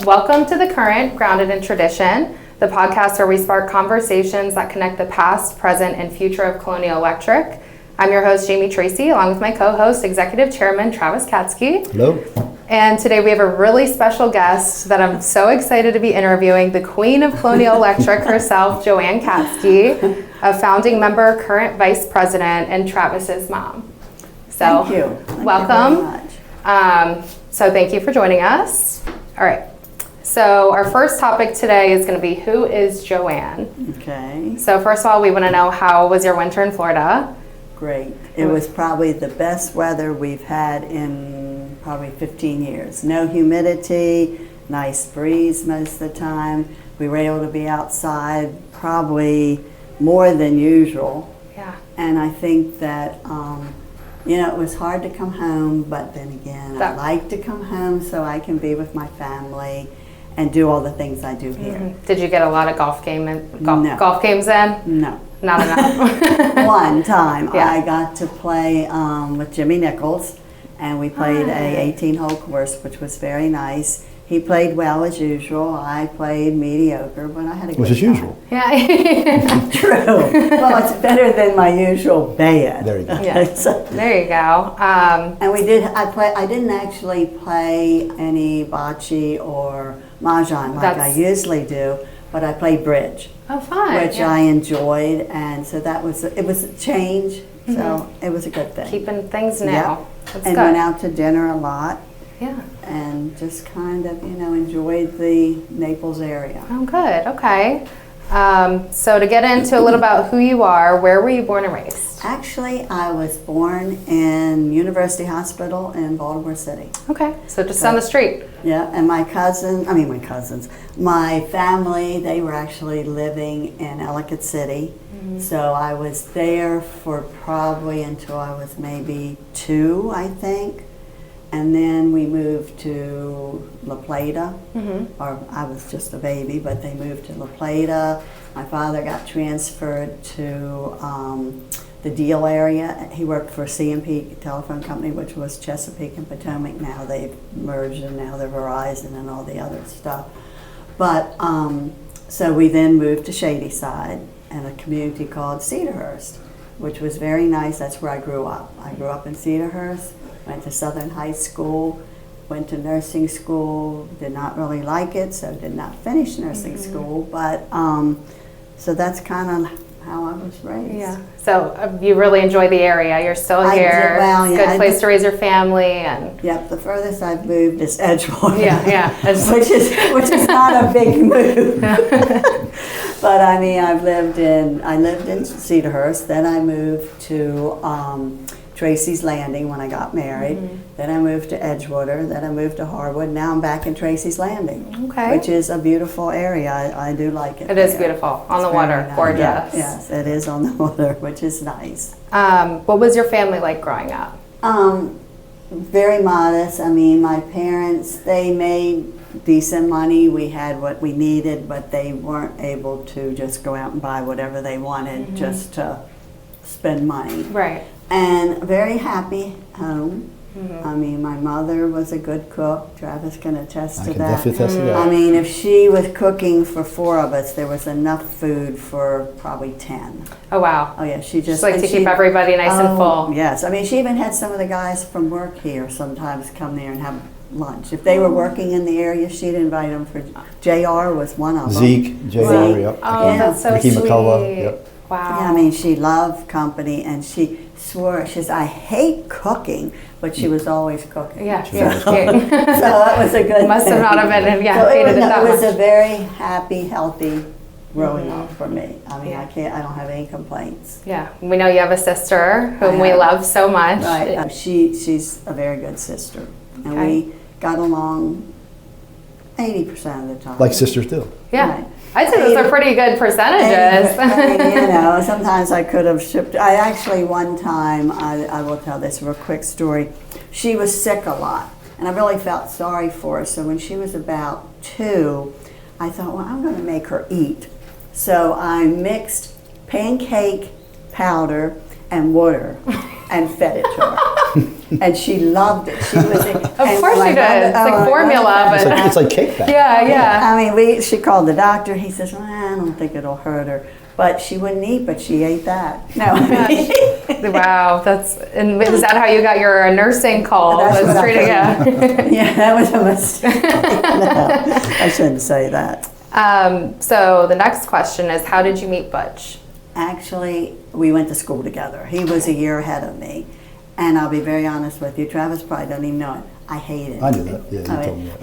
Welcome to The Current, Grounded in Tradition, the podcast where we spark conversations that connect the past, present, and future of Colonial Electric. I'm your host, Jamie Tracy, along with my co-host, Executive Chairman Travis Katski. Hello. And today we have a really special guest that I'm so excited to be interviewing, the Queen of Colonial Electric herself, Jo Ann Katski, a founding member, current Vice President, and Travis's mom. So, Thank you. welcome. Thank you very much. So thank you for joining us. All right. So our first topic today is going to be, who is Jo Ann? Okay, So first of all, we want to know, how was your winter in Florida? great. It was probably the best weather we've had in probably 15 years. No humidity, nice breeze most of the time. We were able to be outside probably more than usual. Yeah. And I think that, it was hard to come home, but then again, I like to come home so I can be with my family and do all the things I do here. Mm-hmm. Did you get a lot of golf games in? No. Not enough. One time Yeah. I got to play with Jimmy Nichols, and we played a 18-hole course, which was very nice. He played well as usual. I played mediocre, but I had a good Which is time. usual. Yeah. True. Well, it's better than my usual bad. There you go. Yeah. So- There you go. and we did. I didn't actually play any bocce or mahjong like I usually do, but I played bridge, Oh, fun. which Yeah. I enjoyed, and so it was a change. So it was a good thing. Keeping things new. Yep. That's And good. went out to dinner a lot Yeah. and just kind of, enjoyed the Naples area. Oh, good. Okay. So to get into a little about who you are, where were you born and raised? Actually, I was born in University Hospital in Baltimore City. Okay. So just on the street. Yeah, and my family, they were actually living in Ellicott City. So I was there for probably until I was maybe 2, I think. And then we moved to La Plata, or I was just a baby, but they moved to La Plata. My father got transferred to the Deal area. He worked for C&P Telephone Company, which was Chesapeake and Potomac. Now they've merged, and now they're Verizon and all the other stuff. But so we then moved to Shadyside and a community called Cedarhurst, which was very nice. That's where I grew up. I grew up in Cedarhurst, went to Southern High School, went to nursing school, did not really like it, so did not finish nursing school. But so that's kind of how I was raised. Yeah. So you really enjoy the area. You're still I here. did, well, It's a yeah, good I place did. to raise your family and. Yep, the furthest I've moved is Edgewater. Yeah. which is not a big move. But I mean, I lived in Cedarhurst. Then I moved to Tracy's Landing when I got married. Then I moved to Edgewater. Then I moved to Harwood. Now I'm back in Tracy's Landing, Okay. which is a beautiful area. I do like it. It is there. beautiful on It's the very water. nice. Gorgeous. Yeah, yes, it is on the water, which is nice. What was your family like growing up? Very modest. I mean, my parents, they made decent money. We had what we needed, but they weren't able to just go out and buy whatever they wanted just to spend money. Right. And very happy home. I mean, my mother was a good cook. Travis can attest I to can that. definitely attest to that. I mean, if she was cooking for 4 of us, there was enough food for probably 10. Oh, wow. Oh yeah, she Just like to keep everybody nice and full. Yes, I mean, she even had some of the guys from work here sometimes come there and have lunch. If they were working in the area, she'd invite them for. JR was one of them. Zeke, JR, Right. yep. Oh, Yeah. that's so Ricky sweet. McCullough, yep. Wow. Yeah, I mean, she loved company, and she swore, she says, I hate cooking, but she was always cooking. Yeah. So that was a good Must have thing. not have been, yeah, So hated it that it was much. a very happy, healthy growing up for me. I mean, I don't have any complaints. Yeah. We know you have a sister whom we have. love so much. Right. She's a very good sister, and Okay. we got along 80% of the time. Like sisters do. Yeah. Right. I'd say those are pretty good percentages. Sometimes I could have shipped. I actually one time, I will tell this real quick story. She was sick a lot, and I really felt sorry for her. So when she was about 2, I thought, well, I'm going to make her eat. So I mixed pancake powder and water and fed it to her. and she loved it. She was Of course she did. It's like formula, but It's like cake batter. yeah. I mean, she called the doctor. He says, well, I don't think it'll hurt her. But she wouldn't eat, but she ate that. No. Wow, and is that how you got your nursing call? That's what Yeah, that was a mistake. No, I shouldn't say that. So the next question is, how did you meet Butch? Actually, we went to school together. He was a year ahead of me. And I'll be very honest with you, Travis probably doesn't even know it. I hate him. I knew that. Yeah, you told me that.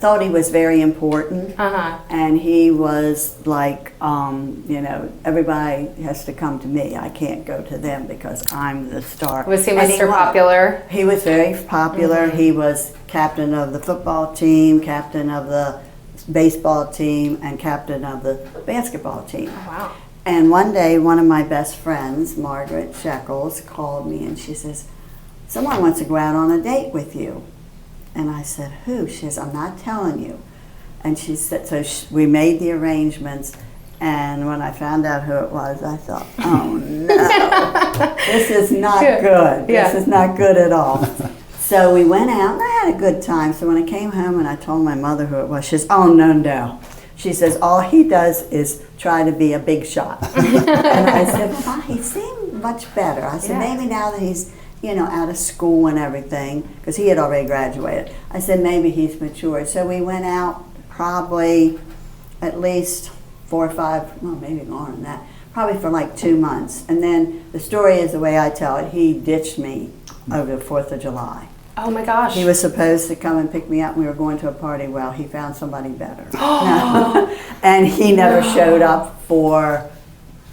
Thought he was very important. And he was like, everybody has to come to me. I can't go to them because I'm the star. Was he Mr. Popular? He was very popular. He was captain of the football team, captain of the baseball team, and captain of the basketball team. Oh, wow. And one day, one of my best friends, Margaret Shekels, called me and she says, someone wants to go out on a date with you. And I said, who? She says, I'm not telling you. And she said, we made the arrangements. And when I found out who it was, I thought, oh no, this is not good. This is not good at all. So we went out and I had a good time. So when I came home and I told my mother who it was, she says, oh no. She says, all he does is try to be a big shot. And I said, well, he seemed much better. I said, maybe now that he's, out of school and everything, because he had already graduated. I said, maybe he's matured. So we went out probably at least 4 or 5, well, maybe more than that, probably for like 2 months. And then the story is the way I tell it, he ditched me over the 4th of July. Oh my gosh. He was supposed to come and pick me up. We were going to a party. Well, he found somebody better. No. And he never showed up for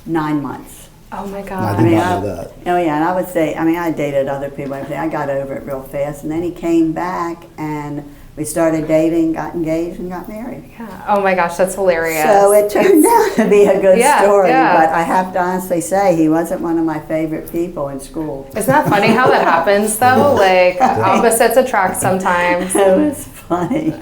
9 months. Oh my I God. did not know that. Oh yeah, and I would say, I dated other people. I got over it real fast. And then he came back and we started dating, got engaged, and got married. Yeah. Oh my gosh, that's hilarious. So it turned out to be a good story, but I have to honestly say he wasn't one of my favorite people in school. Isn't that funny how that happens though? Like opposites attract sometimes. It was funny.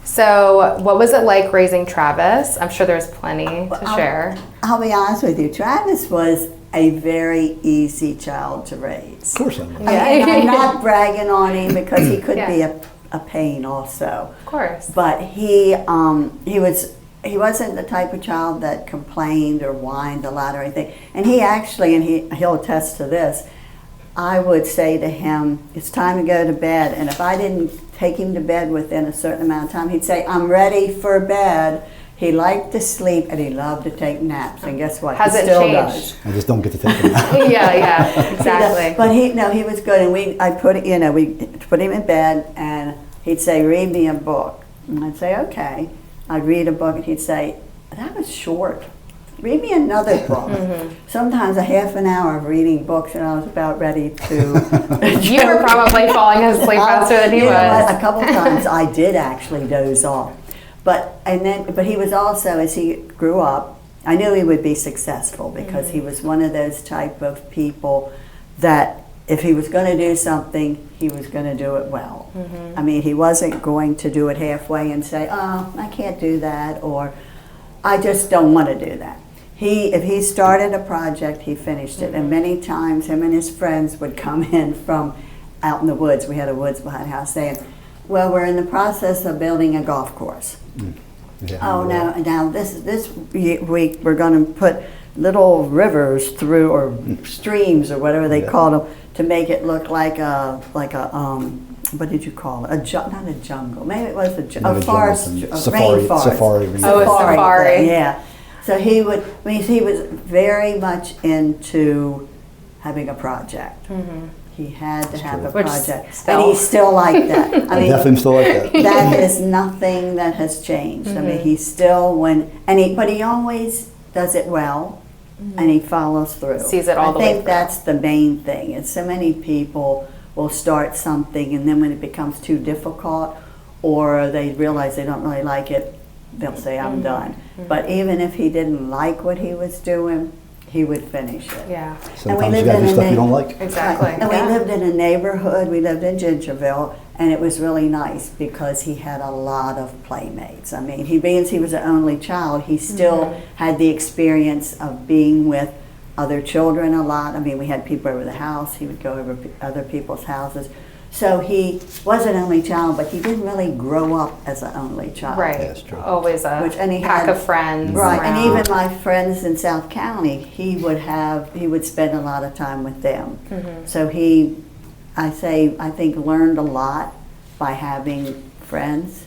So what was it like raising Travis? I'm sure there's plenty to share. I'll be honest with you, Travis was a very easy child to raise. Of course I know. And I'm not bragging on him because he could be a pain also. Of course. But he wasn't the type of child that complained or whined a lot or anything. And he actually, and he'll attest to this, I would say to him, it's time to go to bed. And if I didn't take him to bed within a certain amount of time, he'd say, I'm ready for bed. He liked to sleep and he loved to take naps. And guess what? Has he it still changed? does. I just don't get to take them now. Yeah, exactly. But he was good. And we put him in bed and he'd say, read me a book. And I'd say, okay. I'd read a book and he'd say, that was short. Read me another book. Sometimes a half an hour of reading books and I was about ready to You were probably falling asleep faster than he was. A couple times I did actually doze off. But he was also, as he grew up, I knew he would be successful because he was one of those type of people that if he was going to do something, he was going to do it well. I mean, he wasn't going to do it halfway and say, oh, I can't do that, or I just don't want to do that. If he started a project, he finished it. And many times him and his friends would come in from out in the woods. We had a woods behind the house saying, well, we're in the process of building a golf course. Yeah, Oh, now this week we're going to put little rivers through, or streams, or whatever they call them, to make it look like a what did you call it? Not a jungle. Maybe it was a forest, a rainforest. Safari. Oh, a safari. Yeah. So he was very much into having a project. He had to have a project, and he's still like that. I mean, definitely still like that. That is nothing that has changed. I mean, he's still but he always does it well, and he follows through. Sees it all the way I think that's the main thing. And so many people will start something, and then when it becomes too difficult, or they realize they don't really like it, they'll say, I'm done. But even if he didn't like what he was doing, he would finish it. Yeah. Sometimes you gotta do stuff you don't like. Exactly. And we lived in a neighborhood, we lived in Gingerville, and it was really nice because he had a lot of playmates. I mean, being he was an only child, he still had the experience of being with other children a lot. I mean, we had people over the house. He would go over other people's houses. So he was an only child, but he didn't really grow up as an only child. Right. Yeah, that's true. Always a And he pack had- of friends. Right, around. and even my friends in South County, he would spend a lot of time with them. So he, I think learned a lot by having friends,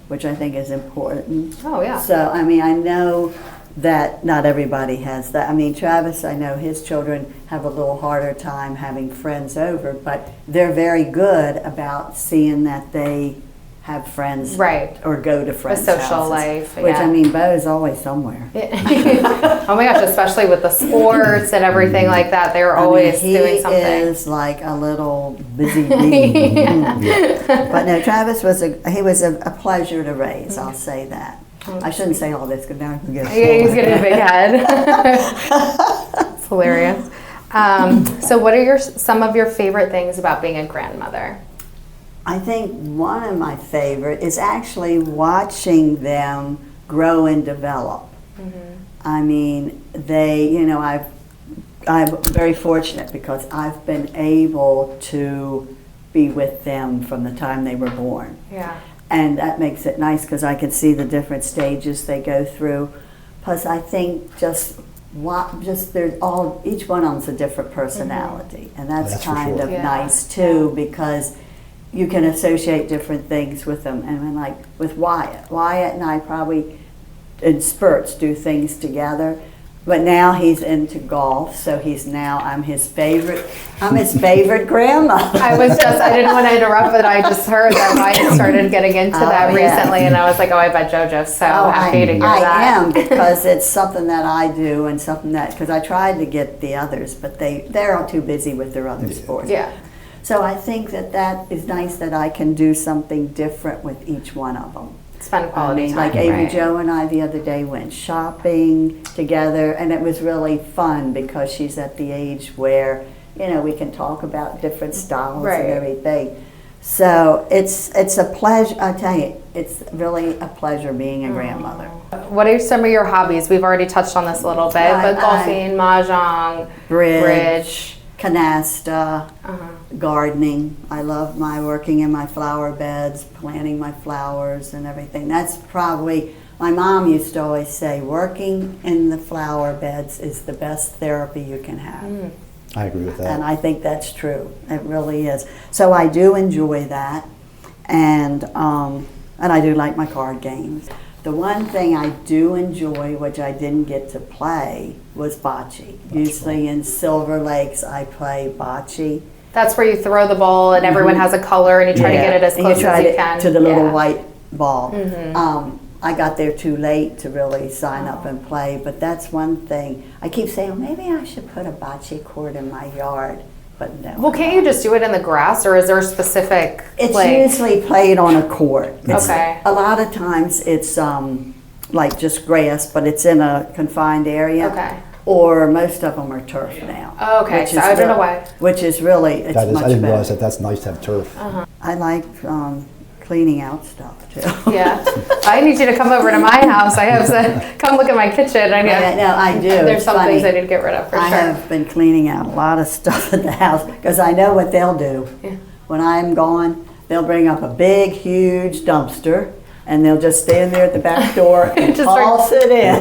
which I think is important. Oh, yeah. So, I mean, I know that not everybody has that. I mean, Travis, I know his children have a little harder time having friends over, but they're very good about seeing that they have friends, Right. or go to friends' social houses, life, which yeah. I mean, Bo's always somewhere. Oh my gosh, especially with the sports and everything like that, they're always doing something. He is like a little busy bee. But no, Travis was a pleasure to raise. I'll say that. I shouldn't say all this because now I can get. Yeah, he's getting a big head. It's hilarious. So, what are some of your favorite things about being a grandmother? I think one of my favorite is actually watching them grow and develop. I mean, I'm very fortunate because I've been able to be with them from the time they were born. Yeah. And that makes it nice because I can see the different stages they go through. Plus, I think each one of them's a different personality, and that's for kind sure. of Yeah. nice too because you can associate different things with them. And when, like with Wyatt and I probably in spurts do things together. But now he's into golf, so I'm his favorite grandmother. I didn't want to interrupt, but I just heard that Wyatt started getting into that yeah. recently, and I was like, oh, I bet JoJo's so happy to hear that. I am, because it's something that I do and something because I tried to get the others, but they're all too busy with their other sports. Yeah. So I think that is nice that I can do something different with each one of them. Spend quality time. Like Amy right. Jo and I the other day went shopping together, and it was really fun because she's at the age where, we can talk about different styles Right. and everything. So it's a pleasure. I tell you, it's really a pleasure being a grandmother. What are some of your hobbies? We've already touched on this a little bit, but golfing, mahjong, bridge. Canasta, gardening. I love working in my flower beds, planting my flowers and everything. That's probably, my mom used to always say, working in the flower beds is the best therapy you can have. I agree with that. And I think that's true. It really is. So I do enjoy that, and I do like my card games. The one thing I do enjoy, which I didn't get to play, was bocce. Usually in Silver Lakes, I play bocce. That's where you throw the ball and everyone has a color and you try to get it as close as you can. To the little white ball. I got there too late to really sign up and play, but that's one thing. I keep saying, maybe I should put a bocce court in my yard, but no. Well, can't you just do it in the grass, or is there a specific? It's usually played on a court. Okay. A lot of times it's like just grass, but it's in a confined area. Okay. Or most of them are turf now. Okay, which so is I don't know why. Which is really, it's I much didn't better. realize that's nice to have turf. I like cleaning out stuff too. Yeah. I need you to come over to my house. I have to come look at my kitchen. Yeah, no, I do. There's It's some funny. things I need to get rid of for I sure. have been cleaning out a lot of stuff at the house because I know what they'll do. Yeah. When I'm gone, they'll bring up a big, huge dumpster, and they'll just stand there at the back door and Just toss it in.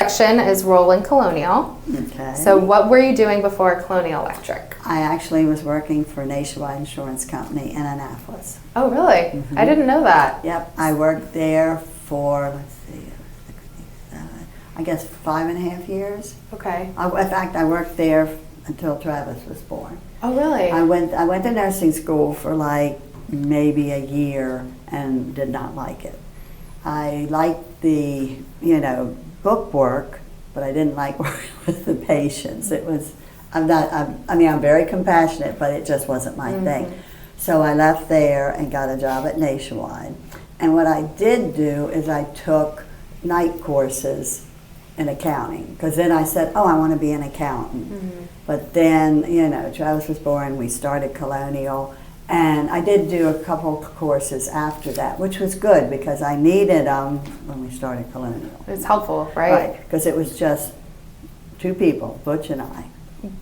Section is Rolling Colonial. Okay. So what were you doing before Colonial Electric? I actually was working for Nationwide Insurance Company in Annapolis. Oh, really? I didn't know that. Yep, I worked there for, I guess 5.5 years. Okay. In fact, I worked there until Travis was born. Oh, really? I went to nursing school for like maybe a year and did not like it. I liked the, book work, but I didn't like working with the patients. I'm very compassionate, but it just wasn't my thing. So I left there and got a job at Nationwide. And what I did do is I took night courses in accounting, because then I said, I want to be an accountant. But then, Travis was born, we started Colonial, and I did do a couple courses after that, which was good because I needed them when we started Colonial. It's helpful, right? Right, because it was just two people, Butch and I.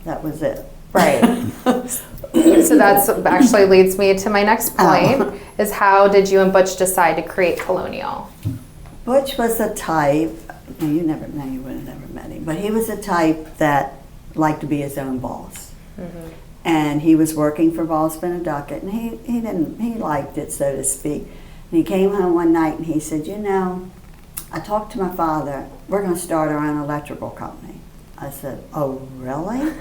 That was it. Right. So that's actually leads me to my next point, is how did you and Butch decide to create Colonial? Butch was the type, you would have never met him, but he was the type that liked to be his own boss. Mm-hmm. And he was working for Ballsman and Duckett, and he liked it, so to speak. And he came home one night and he said, you know, I talked to my father, we're going to start our own electrical company. I said, oh, really?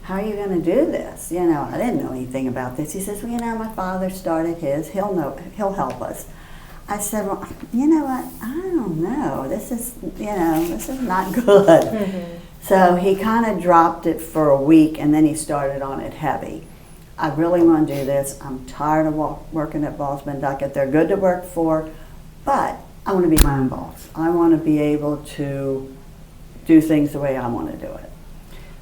How are you going to do this? You know, I didn't know anything about this. He says, well, you know, my father started his. He'll help us. I said, well, you know what? I don't know. This is not good. Mm-hmm. So he kind of dropped it for a week, and then he started on it heavy. I really want to do this. I'm tired of working at Ballsman Duckett. They're good to work for, but I want to be my own boss. I want to be able to do things the way I want to do it.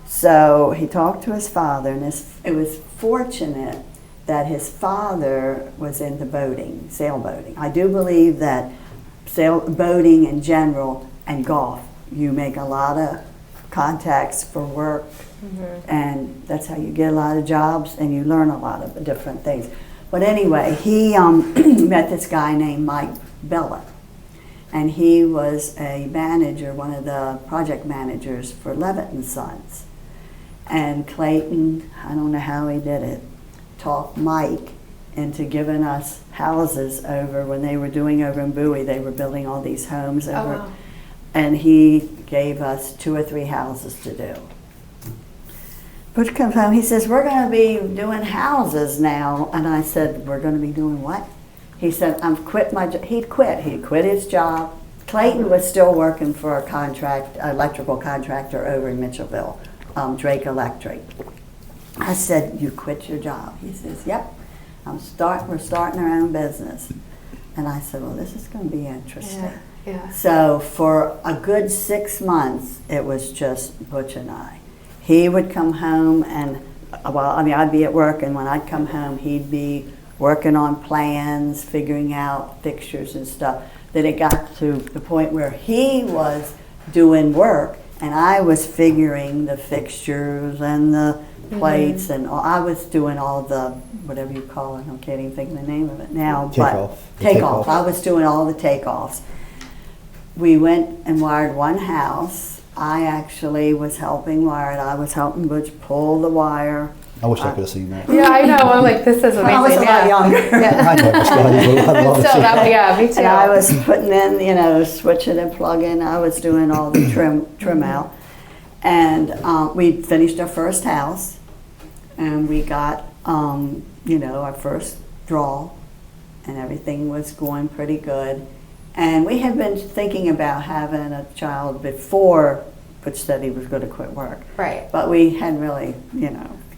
So he talked to his father, and it was fortunate that his father was into boating, sailboating. I do believe that boating in general and golf, you make a lot of contacts for work, mm-hmm. and that's how you get a lot of jobs, and you learn a lot of different things. But anyway, he met this guy named Mike Bella. And he was a manager, one of the project managers for Levitt & Sons. And Clayton, I don't know how he did it, talked Mike into giving us houses over when they were doing over in Bowie. They were building all these homes over. Oh, wow. And he gave us 2 or 3 houses to do. Butch comes home, he says, we're going to be doing houses now. And I said, we're going to be doing what? He said, I've quit my job. He'd quit his job. Clayton was still working for a electrical contractor over in Mitchellville, Drake Electric. I said, you quit your job? He says, yep, we're starting our own business. And I said, well, this is going to be interesting. Yeah. So for a good 6 months, it was just Butch and I. He would come home and, I'd be at work, and when I'd come home, he'd be working on plans, figuring out fixtures and stuff. Then it got to the point where he was doing work and I was figuring the fixtures and the plates, mm-hmm. and I was doing all the, whatever you call it, I can't even think of the name of it now. Takeoff. I was doing all the takeoffs. We went and wired one house. I actually was helping wire it. I was helping Butch pull the wire. I wish I could have seen that. Yeah, I know. I'm like, this is amazing. I was a lot younger. Yeah. I never started, but I'd love to see that. Me too. And I was putting in, switching and plugging. I was doing all the trim out. And we finished our first house, and we got, our first draw, and everything was going pretty good. And we had been thinking about having a child before Butch said he was going to quit work. Right. But we hadn't really,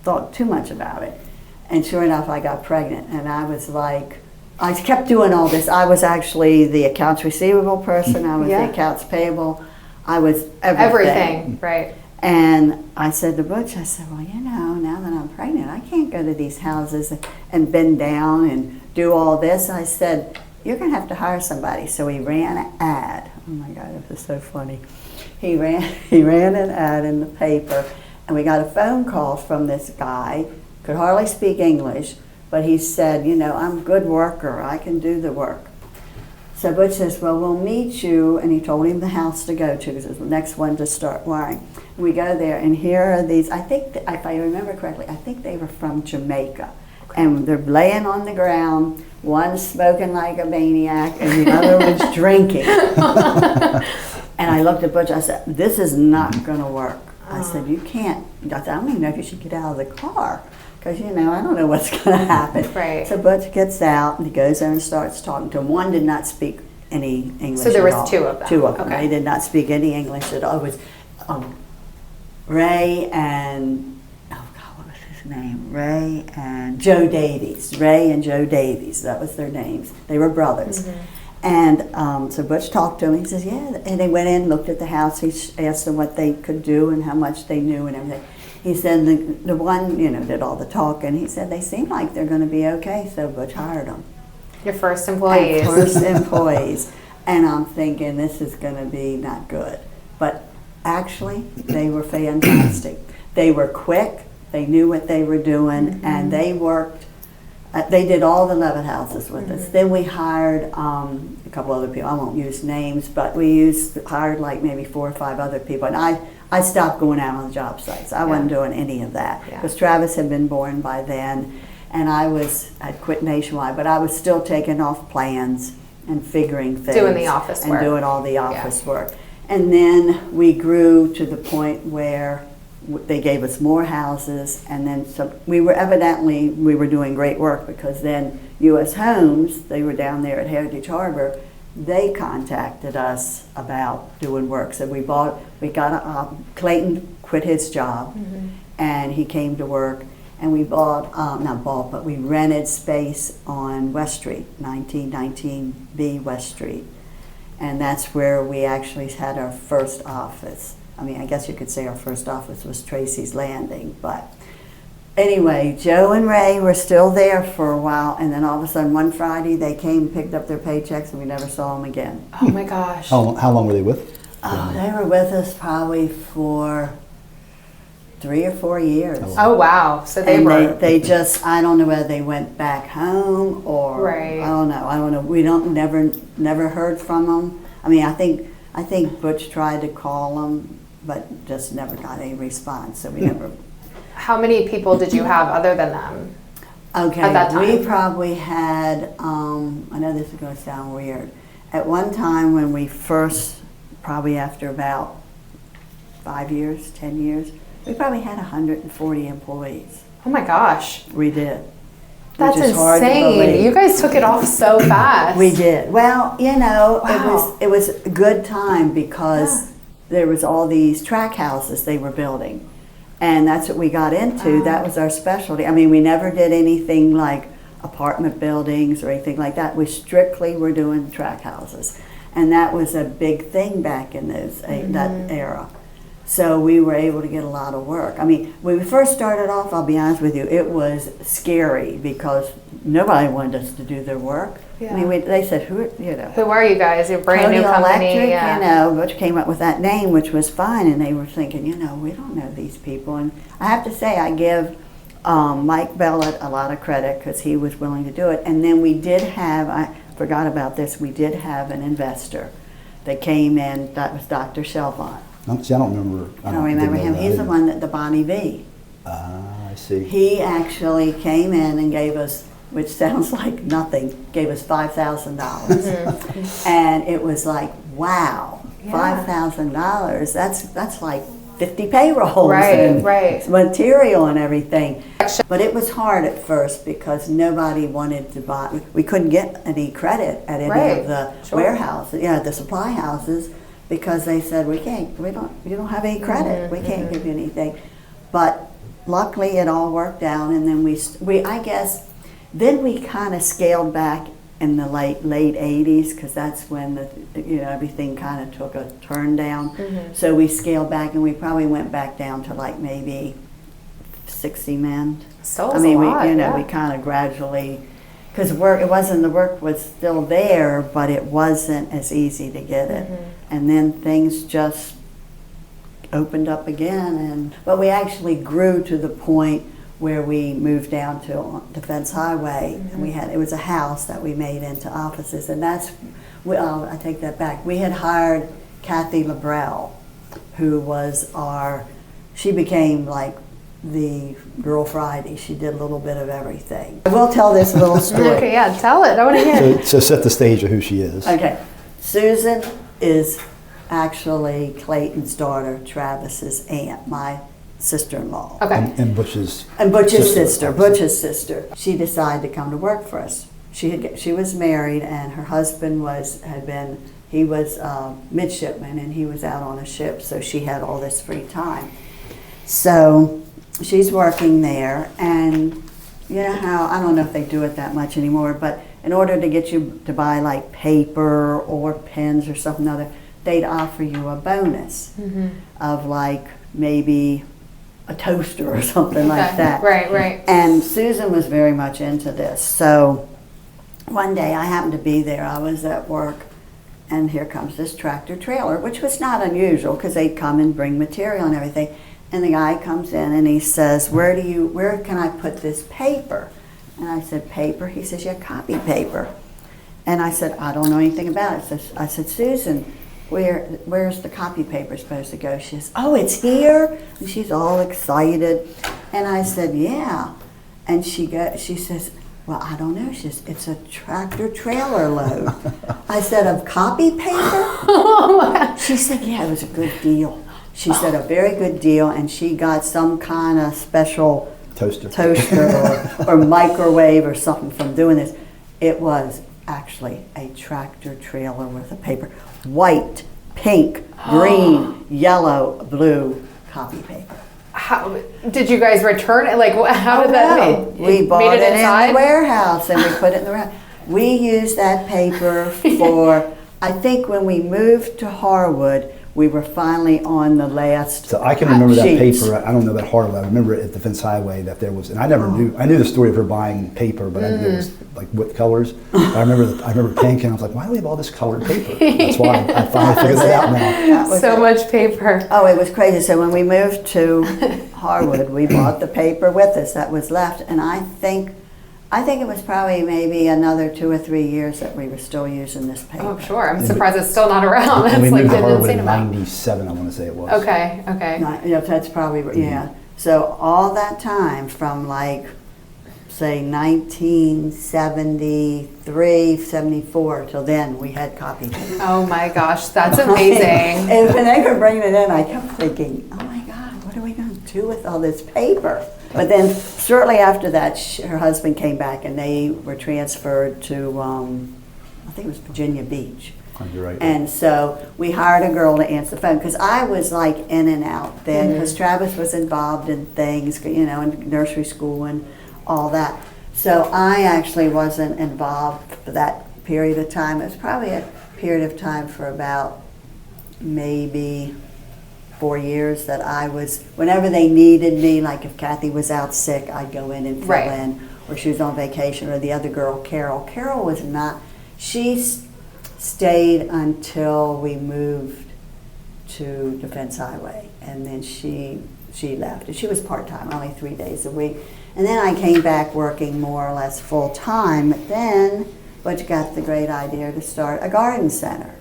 thought too much about it. And sure enough, I got pregnant, and I was like, I kept doing all this. I was actually the accounts receivable person. I was the accounts payable. I was everything. Right. And I said to Butch, I said, well, now that I'm pregnant, I can't go to these houses and bend down and do all this. I said, you're going to have to hire somebody. So he ran an ad. Oh my God, this is so funny. He ran an ad in the paper, and we got a phone call from this guy, could hardly speak English, but he said, I'm a good worker, I can do the work. So Butch says, well, we'll meet you, and he told him the house to go to, because it was the next one to start wiring. We go there, and here are these, I think, if I remember correctly, I think they were from Jamaica. Okay. And they're laying on the ground, one smoking like a maniac, and the other was drinking. And I looked at Butch, I said, this is not going to work. I said, you can't. I said, I don't even know if you should get out of the car, because, I don't know what's going to happen. Right. So Butch gets out, and he goes there and starts talking to him. One did not speak any English So there was at all. 2 of them. 2 of them. Okay. They did not speak any English at all. It was Ray and, what was his name? Ray and Jo Davies. Ray and Jo Davies. That was their names. They were brothers. Mm-hmm. And so Butch talked to him. He says, yeah. And they went in, looked at the house. He asked them what they could do and how much they knew and everything. He said the one, did all the talking. He said they seem like they're going to be okay. So Butch hired them. Your first employees. First employees. And I'm thinking this is going to be not good. But Actually, they were fantastic. They were quick, they knew what they were doing, and they worked, they did all the Levitt houses with us. Then we hired a couple other people, I won't use names, but we hired like maybe 4 or 5 other people. And I stopped going out on the job sites. I wasn't doing any of that because Travis had been born by then, and I'd quit Nationwide, but I was still taking off plans and figuring things. Doing the office work. And doing all the office work. And then we grew to the point where they gave us more houses, and then we were doing great work, because then U.S. Homes, they were down there at Heritage Harbor, they contacted us about doing work. So Clayton quit his job, and he came to work, and we we rented space on West Street, 1919B West Street. And that's where we actually had our first office. I mean, I guess you could say our first office was Tracy's Landing, but anyway, Joe and Ray were still there for a while, and then all of a sudden one Friday they came, picked up their paychecks, and we never saw them again. Oh my gosh. How long were they with? Oh, they were with us probably for 3 or 4 years. Oh wow. So they just, I don't know whether they went back home or I don't know. We never heard from them. I mean, I think Butch tried to call them, but just never got any response. So we never. How many people did you have other than them? Okay, at that time? We probably had. I know this is going to sound weird. At one time, when we first, probably after about 5 years, 10 years, we probably had 140 employees. Oh my gosh. We did. That's insane. You guys took it off so fast. We did. Well, it was a good time because there was all these track houses they were building. And that's what we got into. That was our specialty. I mean, we never did anything like apartment buildings or anything like that. We strictly were doing track houses. And that was a big thing back in that era. So we were able to get a lot of work. I mean, when we first started off, I'll be honest with you, it was scary because nobody wanted us to do their work. Yeah. I mean, they said, who are you guys? You're a brand new company. Colonial Electric, which came up with that name, which was fine, and they were thinking, we don't know these people. And I have to say, I give Mike Bellett a lot of credit because he was willing to do it. And then we did have, I forgot about this, we did have an investor that came in, that was Dr. Shelvon. See, I don't remember. I don't remember him. He's the one that the Bonnie V. I see. He actually came in and gave us, which sounds like nothing, gave us $5,000. And it was like, wow, $5,000. That's like 50 payrolls and material and everything. But it was hard at first because nobody wanted to buy. We couldn't get any credit at any of the warehouses, the supply houses, because they said you don't have any credit. We can't give you anything. But luckily it all worked out, and then then we kind of scaled back in the late 80s, because that's when everything kind of took a turn down. So we scaled back, and we probably went back down to like maybe 60 men. We kind of gradually, because the work was still there, but it wasn't as easy to get it. And then things just opened up again, but we actually grew to the point where we moved down to Defense Highway, and it was a house that we made into offices, and I take that back. We had hired Kathy Labrell, who was she became like the Girl Friday. She did a little bit of everything. I will tell this little story. Okay, yeah, tell it. I want to hear it. So set the stage of who she is. Okay. Susan is actually Clayton's daughter, Travis's aunt, my sister-in-law. Okay. And Butch's sister. Butch's sister. She decided to come to work for us. She was married, and her husband was midshipman, and he was out on a ship, so she had all this free time. So she's working there, and you know how, I don't know if they do it that much anymore, but in order to get you to buy like paper or pens or something other, they'd offer you a bonus of like maybe a toaster or something like that. Right. And Susan was very much into this. So one day I happened to be there. I was at work, and here comes this tractor trailer, which was not unusual because they'd come and bring material and everything. And the guy comes in and he says, where can I put this paper? And I said, paper? He says, yeah, copy paper. And I said, I don't know anything about it. So I said, Susan, where's the copy paper supposed to go? She says, oh, it's here? And she's all excited. And I said, yeah. And she says, well, I don't know. She says, it's a tractor trailer load. I said, of copy paper? She said, yeah, it was a good deal. She said, a very good deal, and she got some kind of special Toaster or microwave or something from doing this. It was actually a tractor trailer with a paper. White, pink, green, yellow, blue copy paper. How did you guys return it? Like, how did that make? We bought made it inside? in the warehouse and we put it in the warehouse. We used that paper for, I think when we moved to Harwood, we were finally on the last So I can remember sheets. that paper. I don't know about Harwood. I remember at Defense Highway that there was, and I never knew. I knew the story of her buying paper, but I knew it was like what colors. I remember pink, and I was like, why do we have all this colored paper? That's why I finally figured that out now. So much paper. Oh, it was crazy. So when we moved to Harwood, we brought the paper with us that was left, and I think it was probably maybe another 2 or 3 years that we were still using this paper. Oh, sure. I'm surprised it's still not around. That's And we like moved to an Harwood insane in amount. '97, I want to say it was. Okay. Yeah, that's probably, yeah. So all that time from like, say 1973, 74 till then, we had copy paper. Oh my gosh, that's amazing. And when they were bringing it in, I kept thinking, oh my God, what are we going to do with all this paper? But then shortly after that, her husband came back and they were transferred to, I think it was Virginia Beach. Oh, you're right. And so we hired a girl to answer the phone because I was like in and out then because Travis was involved in things, you know, in nursery school and all that. So I actually wasn't involved for that period of time. It was probably a period of time for about maybe 4 years that I was, whenever they needed me, like if Kathy was out sick, I'd go in and fill in, or she was on vacation, or the other girl, Carol. Carol was not, she stayed until we moved to Defense Highway, and then she left. And she was part-time, only 3 days a week. And then I came back working more or less full-time. Then Butch got the great idea to start a garden center,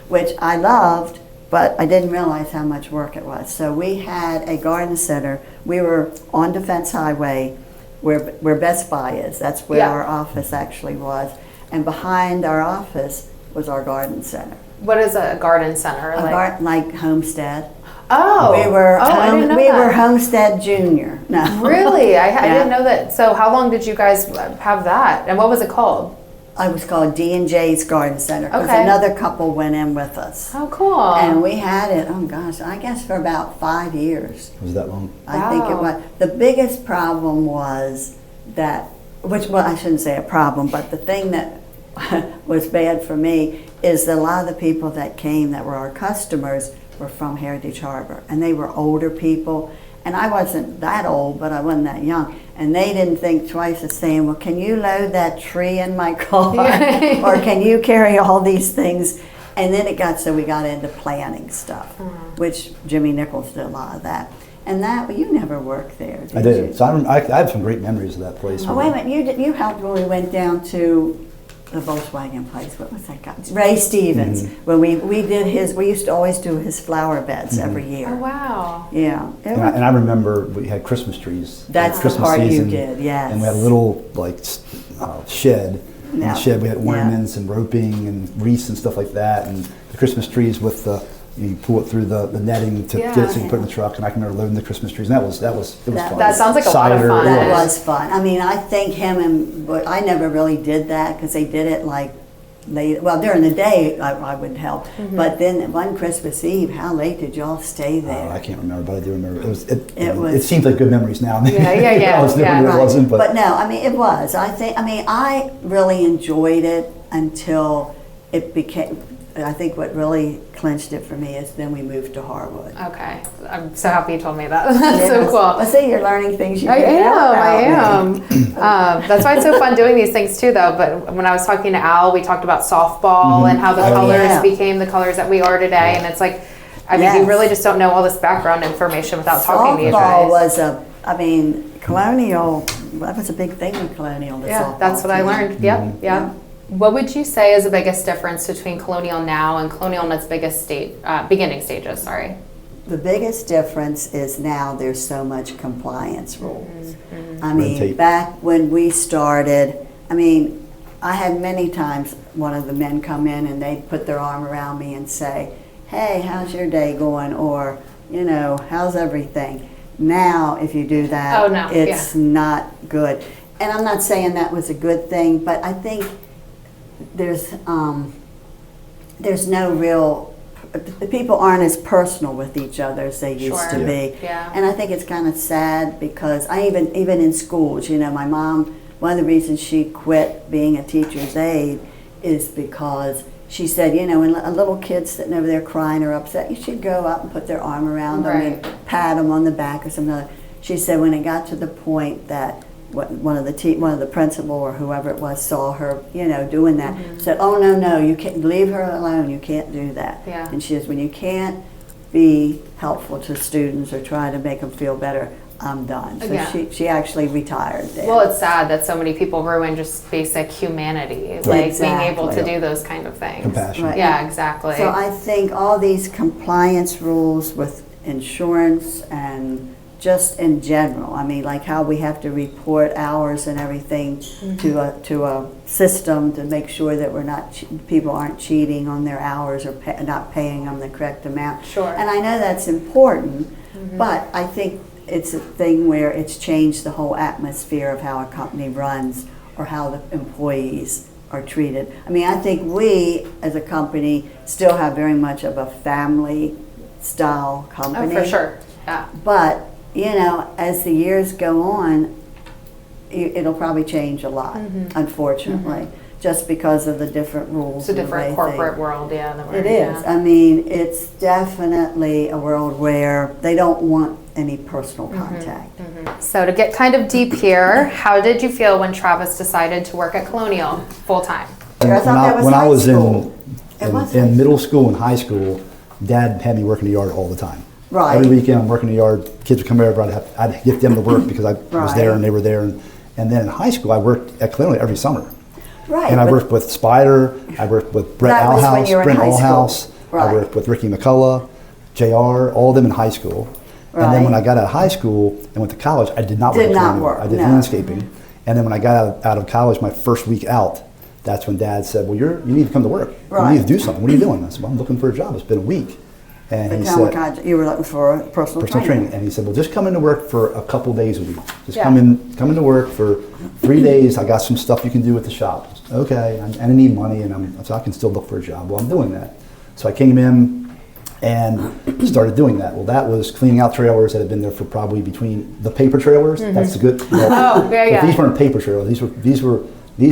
which I loved, but I didn't realize how much work it was. So we had a garden center. We were on Defense Highway where Best Buy is. That's where our office actually was. And behind our office was our garden center. What is a garden center? Like Homestead. Oh, We were I didn't know we that. were Homestead Junior. No. Really? I didn't know that. So how long did you guys have that? And what was it called? It was called D&J's Garden Center because Okay. another couple went in with us. Oh, cool. And we had it, oh gosh, I guess for about 5 years. Was that long? I think it Wow. was. The biggest problem was that, well, I shouldn't say a problem, but the thing that was bad for me is that a lot of the people that came that were our customers were from Heritage Harbor, and they were older people, and I wasn't that old, but I wasn't that young, and they didn't think twice of saying, well, can you load that tree in my car, or can you carry all these things? And then it got so we got into planning stuff, which Jimmy Nichols did a lot of that. And that, well, you never worked there, did I did. you? So I have some great memories of that place. Oh, wait a minute, you helped when we went down to the Volkswagen place. What was that guy? Ray Stevens. When we did his, we used to always do his flower beds every year. Oh, wow. Yeah. And I remember we had Christmas trees. That's the Christmas part you season, did, yes. And we had a little shed. In Yeah. the shed we had Yeah. ornaments and roping and wreaths and stuff like that. And the Christmas trees with you pull it through the netting to get it so you put it in the truck. And I can remember loading the Christmas trees. And it was fun. That sounds like a lot of Cider, fun. That was fun. I mean, I think but I never really did that because they did it like late. Well, during the day I would help, but then one Christmas Eve, how late did y'all stay there? I can't remember, but I do remember. It seems like good memories now. Yeah. I was different, Yeah. it wasn't, But no, I mean, it was. I really enjoyed it until it became, I think what really clinched it for me is then we moved to Harwood. Okay. I'm so happy you told me that. That's so cool. Well, see, you're learning things you I didn't know am. about me. That's why it's so fun doing these things too, though. But when I was talking to Al, we talked about softball and how the colors became the colors that we are today. And it's like, I mean, you really just don't know all this background information without talking to you guys. Softball was Colonial, that was a big thing in Colonial. Yeah, that's what I learned. Yep, yeah. What would you say is the biggest difference between Colonial now and Colonial in its biggest beginning stages? Sorry. The biggest difference is now there's so much compliance rules. I mean, back when we started, I mean, I had many times one of the men come in and they'd put their arm around me and say, hey, how's your day going? Or, you know, how's everything? Now, if you do that, it's not good. And I'm not saying that was a good thing, but I think there's no real, people aren't as personal with each other as they used to be. Yeah. And I think it's kind of sad because I even in schools, you know, my mom, one of the reasons she quit being a teacher's aide is because she said, you know, when a little kid's sitting over there crying or upset, she'd go up and put their arm around them and pat them on the back or something. She said when it got to the point that one of the principal or whoever it was saw her, you know, doing that, said, oh, no, you can't, leave her alone, you can't do that. Yeah. And she says, when you can't be helpful to students or try to make them feel better, I'm done. So she actually retired there. Well, it's sad that so many people ruin just basic humanity, like being able to do those kind of things. Compassion. Right. Yeah, exactly. So I think all these compliance rules with insurance and just in general, I mean, like how we have to report hours and everything to a system to make sure that we're not people aren't cheating on their hours or not paying them the correct amount. Sure. And I know that's important, but I think it's a thing where it's changed the whole atmosphere of how a company runs or how the employees are treated. I mean, I think we as a company still have very much of a family style company. Oh, for sure. Yeah. But, you know, as the years go on, it'll probably change a lot, unfortunately, just because of the different rules. It's a different corporate world, yeah. It is. I mean, it's definitely a world where they don't want any personal contact. So to get kind of deep here, how did you feel when Travis decided to work at Colonial full time? I thought that was when I high was school. in middle school and high school, Dad had me work in the yard all the time. Right. Every weekend I'm working in the yard. Kids would come over. I'd get them to work because I was there and they were there. And then in high school, I worked at Colonial every summer. Right. And I worked with Spider. I worked with Brent Alhouse, Brent Alhouse. I worked with Ricky McCullough, JR, all of them in high school. Right. And then when I got out of high school and went to college, I did not work at Colonial. I did landscaping. And then when I got out of college, my first week out, that's when Dad said, well, you need to come to work. You need to do something. What are you doing? I said, well, I'm looking for a job. It's been a week. And he said, you were looking for personal training. And he said, well, just come into work for a couple days a week. Just come into work for 3 days. I got some stuff you can do at the shop. Okay, and I need money, and so I can still look for a job. Well, I'm doing that. So I came in and started doing that. Well, that was cleaning out trailers that had been there for probably between the paper trailers. That's the good. These weren't paper trailers. These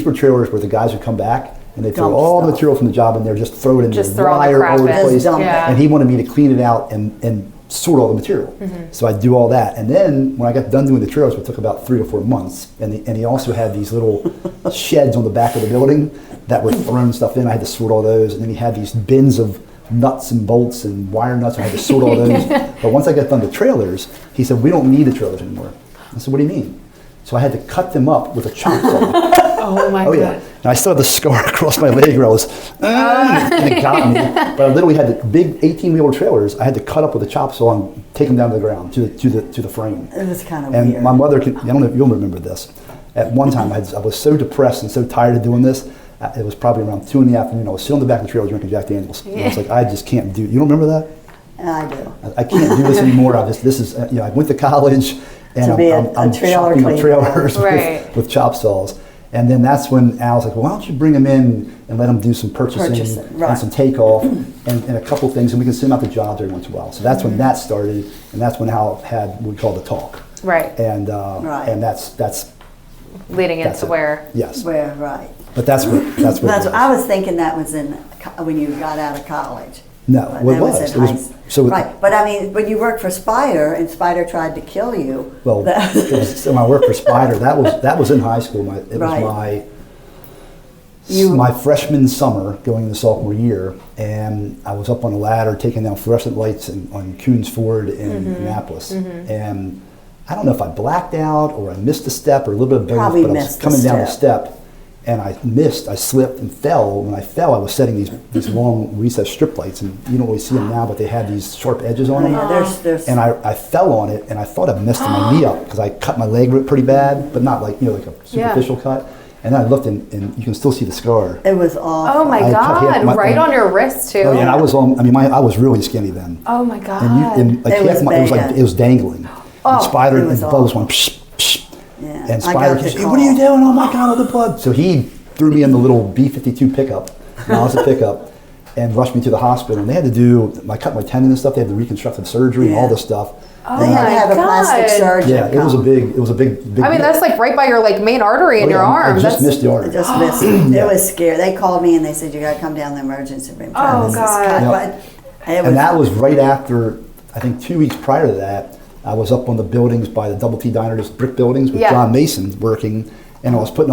were trailers where the guys would come back and they'd throw all the material from the job in there, just throw it in there, wire all over the place. And he wanted me to clean it out and sort all the material. So I'd do all that. And then when I got done doing the trailers, which took about 3 or 4 months, and he also had these little sheds on the back of the building that were throwing stuff in. I had to sort all those. And then he had these bins of nuts and bolts and wire nuts. I had to sort all those. But once I got done the trailers, he said, we don't need the trailers anymore. I said, what do you mean? So I had to cut them up with a chop saw. Oh my God. Yeah. And I still had the scar across my leg where I was, and it got me. But I literally had the big 18-wheeler trailers. I had to cut up with a chop saw and take them down to the ground, to the frame. It was kind of weird. weird. My mother, I don't know if you'll remember this. At one time, I was so depressed and so tired of doing this. It was probably around 2 in the afternoon. I was sitting on the back of the trailer drinking Jack Daniels. And I was like, I just can't do. You don't remember that? I do. I can't do this anymore. This is, I went to college. And I'm chopping up trailers with chop saws. And then that's when Al was like, well, why don't you bring him in and let him do some purchasing and some takeoff and a couple things, and we can send him out to jobs every once in a while. So that's when that started, and that's when Al had what we call the talk. Right. And that's leading That's into it. where. Yes. Where, right. But that's what That's it was. I was thinking that was when you got out of college. No, But well, that it was. in It high was school. so. Right, but I mean, when you worked for Spider and Spider tried to kill you. Well, so my work for Spider, that was in high school. It Right. was my freshman summer going into sophomore year, and I was up on a ladder taking down fluorescent lights on Coons Ford in Annapolis. And I don't know if I blacked out or I missed a step or a little bit of both, Probably but I was missed a coming down the step. step and I slipped and fell. When I fell, I was setting these long recessed strip lights, and you don't always see them now, but they had these sharp edges on them. Yeah, there's And I fell on it, and I thought I messed my knee up because I cut my leg pretty bad, but not like like a superficial cut. And then I looked, and you can still see the scar. It was awful. Oh my I cut- God! my- Right on your wrist too. Oh yeah, and I was on. I mean, I was really skinny then. Oh my God! And like It was bad. it was dangling. Oh, and Spider it was and the blood was awful. going psh, psh. Yeah, And I Spider got the said, "What are you call. doing? Oh my God, all the blood!" So he threw me in the little B-52 pickup, Mazda pickup, and rushed me to the hospital. And they had to do. I cut my tendon and stuff. They had to reconstructive surgery and all Yeah. this stuff. Oh They had to my have a plastic God. surgeon. Yeah, it was a big. I mean, that's like right by your like main artery in Oh, your yeah, arm. I just missed the I artery. just missed it. It was scary. They called me and they said, you got to come down to the emergency room. Travis is God. cut." Yep. But it And that was right after, I think 2 weeks prior to that, I was up on the buildings by the Double T Diner, those brick buildings with Yeah. John Mason working, and I was putting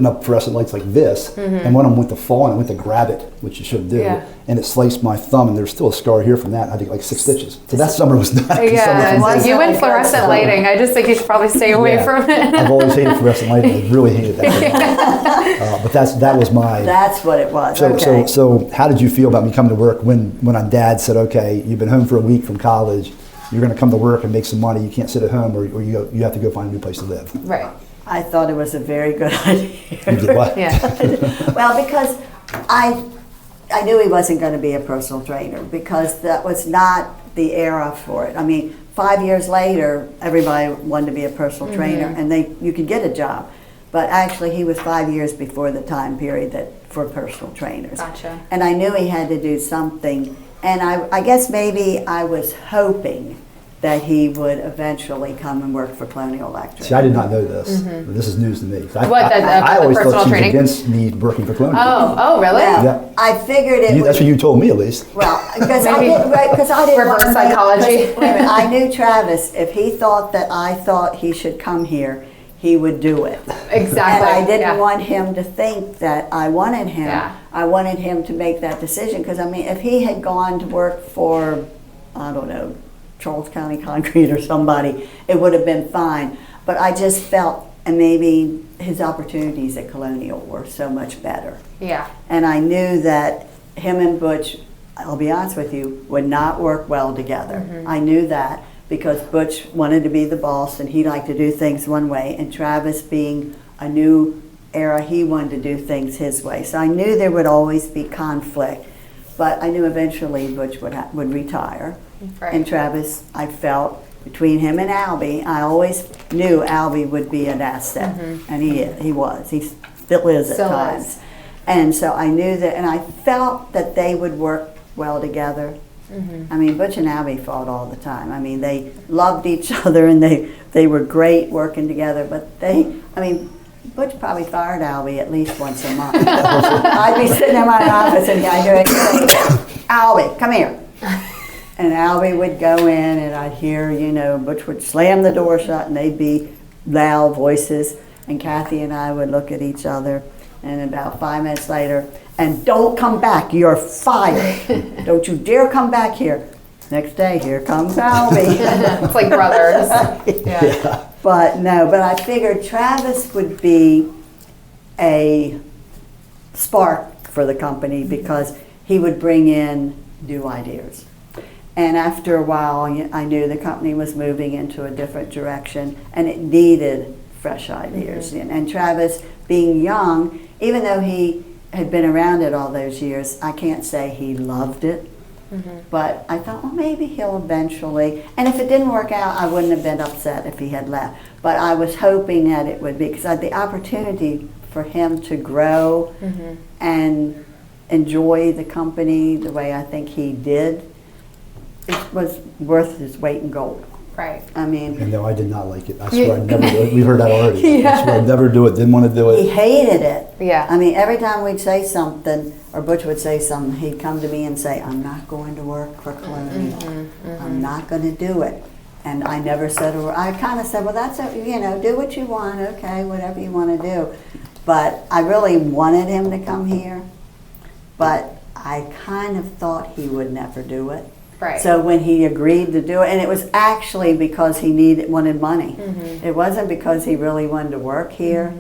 up fluorescent lights like this, and one of them went to fall and I went to grab it, which you shouldn't do, Yeah. and it sliced my thumb, and there's still a scar here from that. I think like 6 stitches. So that summer was not. a good summer Yeah, for me. so you and Good fluorescent stuff. lighting. I just think you should probably stay away Yeah. from it. I've always hated fluorescent lighting. I really hated that. But that was my. That's what it was. So, Okay. so how did you feel about me coming to work when my dad said, okay, you've been home for a week from college, you're going to come to work and make some money, you can't sit at home, or you have to go find a new place to live? Right. I thought it was a very good idea. You did what? Yeah. Well, because I knew he wasn't going to be a personal trainer because that was not the era for it. I mean, 5 years later, everybody wanted to be a personal trainer, and you could get a job. But actually, he was 5 years before the time period for personal trainers. Gotcha. And I knew he had to do something. And I guess maybe I was hoping that he would eventually come and work for Colonial Electric. See, I did not know this. But this is news to me. What, I the always personal thought she was training? against me working for Colonial. Oh, really? Now, Yeah. I figured it That's what you told me, at least. Well, because I Maybe didn't, right, because I didn't reverse want to make- psychology. 'cause, wait a minute, I knew Travis. If he thought that I thought he should come here, he would do it. Exactly. And I didn't yeah. want him to think that I wanted him. Yeah. I wanted him to make that decision because I mean, if he had gone to work for, I don't know, Charles County Concrete or somebody, it would have been fine. But I just felt, and maybe his opportunities at Colonial were so much better. Yeah. And I knew that him and Butch, I'll be honest with you, would not work well together. I knew that because Butch wanted to be the boss and he liked to do things one way, and Travis, being a new era, he wanted to do things his way. So I knew there would always be conflict, but I knew eventually Butch would retire. Right. And Travis, I felt, between him and Albie, I always knew Albie would be an asset, and he was. He still is at Still times. is. And so I knew that, and I felt that they would work well together. I mean, Butch and Albie fought all the time. I mean, they loved each other, and they were great working together. But Butch probably fired Albie at least once a month. I'd be sitting in my office, and I'd hear it say, "Albie, come here." And Albie would go in, and I'd hear, Butch would slam the door shut, and they'd be loud voices. And Kathy and I would look at each other, and about 5 minutes later, "And don't come back, you're fired. Don't you dare come back here." Next day, here comes Albie. It's like brothers. Yeah. But I figured Travis would be a spark for the company because he would bring in new ideas. And after a while, I knew the company was moving into a different direction and it needed fresh ideas. And Travis, being young, even though he had been around it all those years, I can't say he loved it. But I thought, well, maybe he'll eventually. And if it didn't work out, I wouldn't have been upset if he had left. But I was hoping that it would be, because I had the opportunity for him to grow and enjoy the company the way I think he did. It was worth his weight in gold. Right. I mean, And no, I did not like it. I swear I'd never do it. We've heard that already. Yeah. I swear I'd never do it, didn't want to do he it. hated it. Yeah. I mean, every time we'd say something, or Butch would say something, he'd come to me and say, I'm not going to work for Colonial. I'm not going to do it. And I never said a word. I kind of said, well, that's, do what you want, okay, whatever you want to do. But I really wanted him to come here, but I kind of thought he would never do it. Right. So when he agreed to do it, and it was actually because he wanted money. It wasn't because he really wanted to work here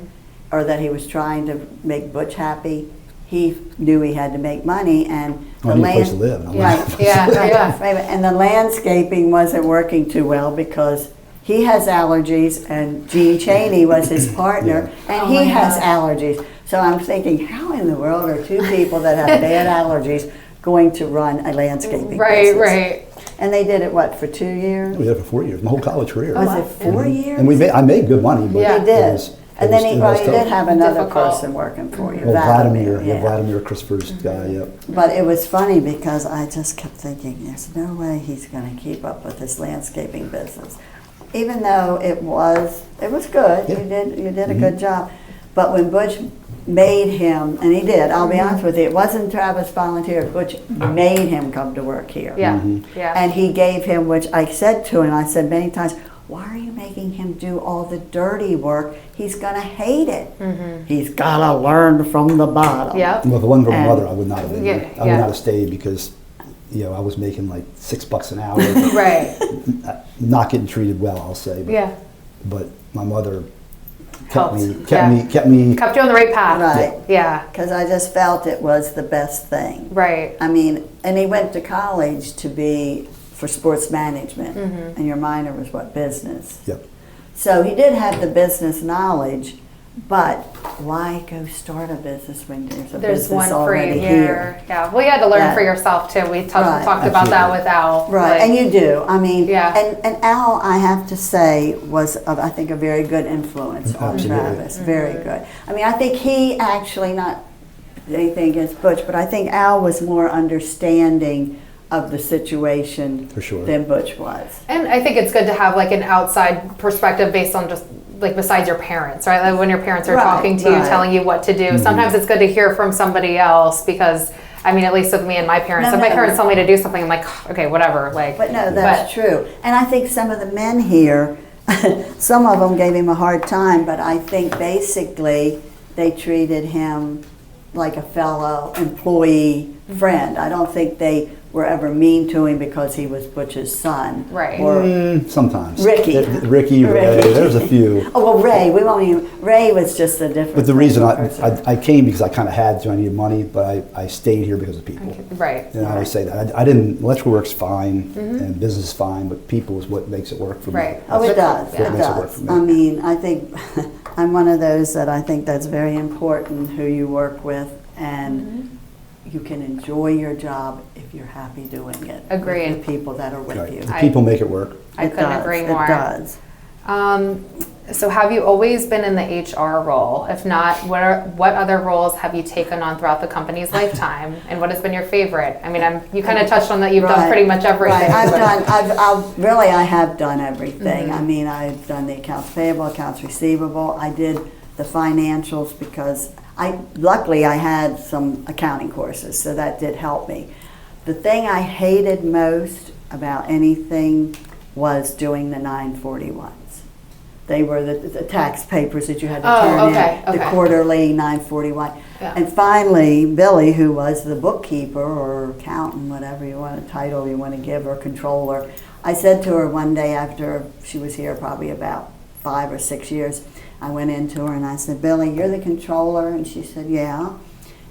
or that he was trying to make Butch happy. He knew he had to make money, and I need a place to live. And I'm Yeah. like, Yeah. and the landscaping wasn't working too well because he has allergies, and Gene Cheney was his partner, and Oh he my has God. allergies. So I'm thinking, how in the world are two people that have bad allergies going to run a landscaping Right. business? Right. And they did it, what, for 2 years? we did it for 4 years, my whole college career. Was it 4 years? And I made good money, but Yeah. He did. it was, And then he was did tough. have another Difficult. person working for you. Well, Vladimir, yeah. Vladimir Christopher's guy, yep. But it was funny because I just kept thinking, there's no way he's going to keep up with this landscaping business. Even though it was good, Yeah. you did a good job. But when Butch made him, and he did, I'll be honest with you, it wasn't Travis volunteered, Butch made him come to work here. Yeah. Yeah. And he gave him, which I said to him, I said many times, why are you making him do all the dirty work? He's going to hate it. He's got to learn from the bottom. Yep. Well, if it wasn't for my And- mother, I would not have been Yeah, here. I would yeah. not have stayed because, I was making like $6 an hour. Right. Not getting treated well, I'll say. But, Yeah. but my mother Helped, kept me. Kept you on the right path. Right. Yeah. Because I just felt it was the best thing. Right. I mean, and he went to college to be for sports management, and your minor was what, business? Yep. So he did have the business knowledge, but why go start a business when there's a There's business one for already you here? here. Yeah. Well, you had to learn Yeah. for yourself too. We Right. talked about that Absolutely. with Al. Right, like- and you do. I mean, Yeah. and Al, I have to say, was, I think, a very good influence on Absolutely. Travis. Very good. I mean, I think he actually, not anything against Butch, but I think Al was more understanding of the situation For sure. than Butch was. And I think it's good to have like an outside perspective based on just like besides your parents, right? Like when your parents are Right, talking to you, right. telling you what to do. Sometimes it's good to hear from somebody else because, I mean, at least with me and my parents, No, if my no. parents tell me to do something, I'm like, okay, whatever. Like, But no, that's true. And I think some of the men here, some of them gave him a hard time, but I think basically they treated him like a fellow employee friend. I don't think they were ever mean to him because he was Butch's son. Right. Or, Sometimes. Ricky. Ricky, Ray, Ricky. there's a few. oh, well, Ray, we won't even, Ray was just a different But the reason person. I came because I kind of had to, I needed money, but I stayed here because of people. right. And I always say that. I didn't, electrical work's fine and business is fine, but people is what makes it work for me. Right. Oh, it does, Yeah. it Makes it work does. for me. I mean, I think, I'm one of those that I think that's very important, who you work with, and you can enjoy your job if you're happy doing it. Agreed. With the people that are with Right. you. The people make it work. I It couldn't does, agree more. It does. So have you always been in the HR role? If not, what other roles have you taken on throughout the company's lifetime? And what has been your favorite? I mean, you kind of touched on that you've done Right. pretty much everything. Right, I've but- done, I have done everything. I mean, I've done the accounts payable, accounts receivable. I did the financials because luckily I had some accounting courses, so that did help me. The thing I hated most about anything was doing the 941s. They were the tax papers that you had to turn okay, in, the okay. quarterly 941. Yeah. And finally, Billy, who was the bookkeeper or accountant, whatever you want, a title you want to give, or controller, I said to her one day after she was here probably about 5 or 6 years, I went into her and I said, Billy, you're the controller? And she said, yeah.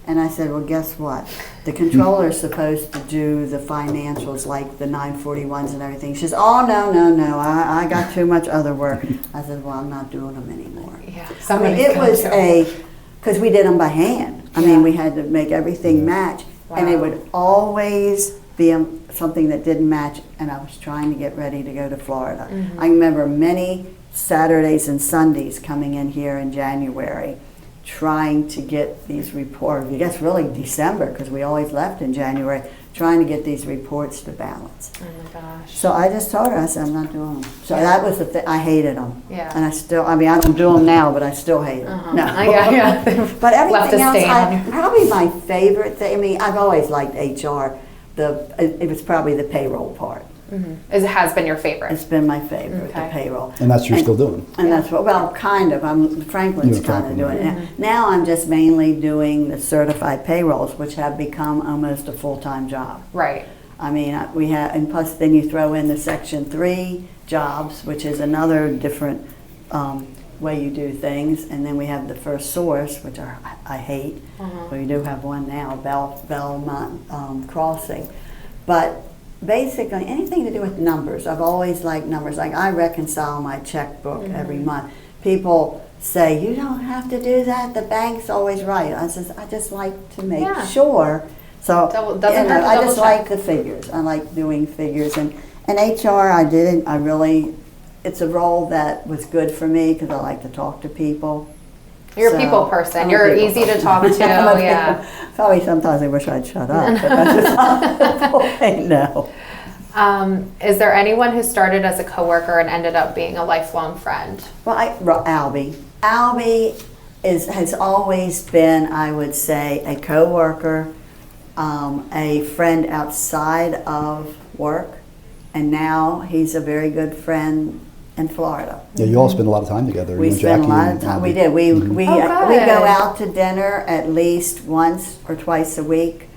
And I said, well, guess what? The controller is supposed to do the financials like the 941s and everything. She says, oh, no, I got too much other work. I said, well, I'm not doing them anymore. Yeah, I mean, somebody's it got was to. because we did them by hand. I Yeah. mean, we had to make everything match. And it Wow. would always be something that didn't match, and I was trying to get ready to go to Florida. I remember many Saturdays and Sundays coming in here in January, trying to get these reports, I guess really December, because we always left in January, trying to get these reports to balance. Oh my gosh. So I just told her, I said, I'm not doing them. So that was the thing, I hated them. Yeah. And I don't do them now, but I still hate them. No. Yeah. But Left a everything else, stain on you. probably my favorite thing, I mean, I've always liked HR. It was probably the payroll part. It has been your favorite. It's been my favorite, Okay. the payroll. And that's what you're still doing. And that's what, well, kind of. Franklin's You're kind of Franklin, doing it. Now I'm just mainly doing the certified payrolls, which have become almost a full-time job. Right. I mean, we have, and plus then you throw in the Section 3 jobs, which is another different way you do things. And then we have the First Source, which I hate. We do have one now, Belmont Crossing. But basically, anything to do with numbers. I've always liked numbers. Like I reconcile my checkbook every month. People say, you don't have to do that. The bank's always right. I just like to make sure. So Doesn't hurt to I just double check. like the figures. I like doing figures. And HR, it's a role that was good for me because I like to talk to people. You're a So, people person. I'm a You're people easy to person. talk to. I'm a Yeah. people- Probably sometimes I wish I'd shut up, but that's just not the point. No. Is there anyone who started as a coworker and ended up being a lifelong friend? Well, Albie. Albie has always been, I would say, a coworker, a friend outside of work, and now he's a very good friend in Florida. Yeah, you all spend a lot of time together. We you and spend a Jackie lot of and time. Albie. We did. We Oh, we good. go out to dinner at least once or twice a week.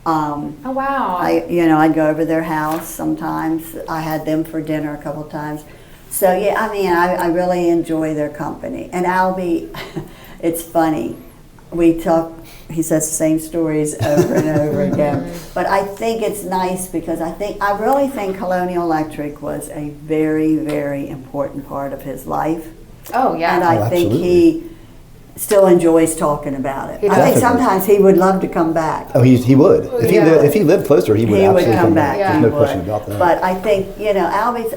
Oh, wow. I'd go over their house sometimes. I had them for dinner a couple times. So yeah, I mean, I really enjoy their company. And Albie, it's funny. We talk. He says the same stories over and over again. But I think it's nice because I really think Colonial Electric was a very, very important part of his life. Oh, yeah. And I think absolutely. he still enjoys talking about it. He I think does. sometimes he would love to come back. Oh, he would. If he lived closer, he would He would absolutely come back. Yeah. There's He no would. question about that. But I think,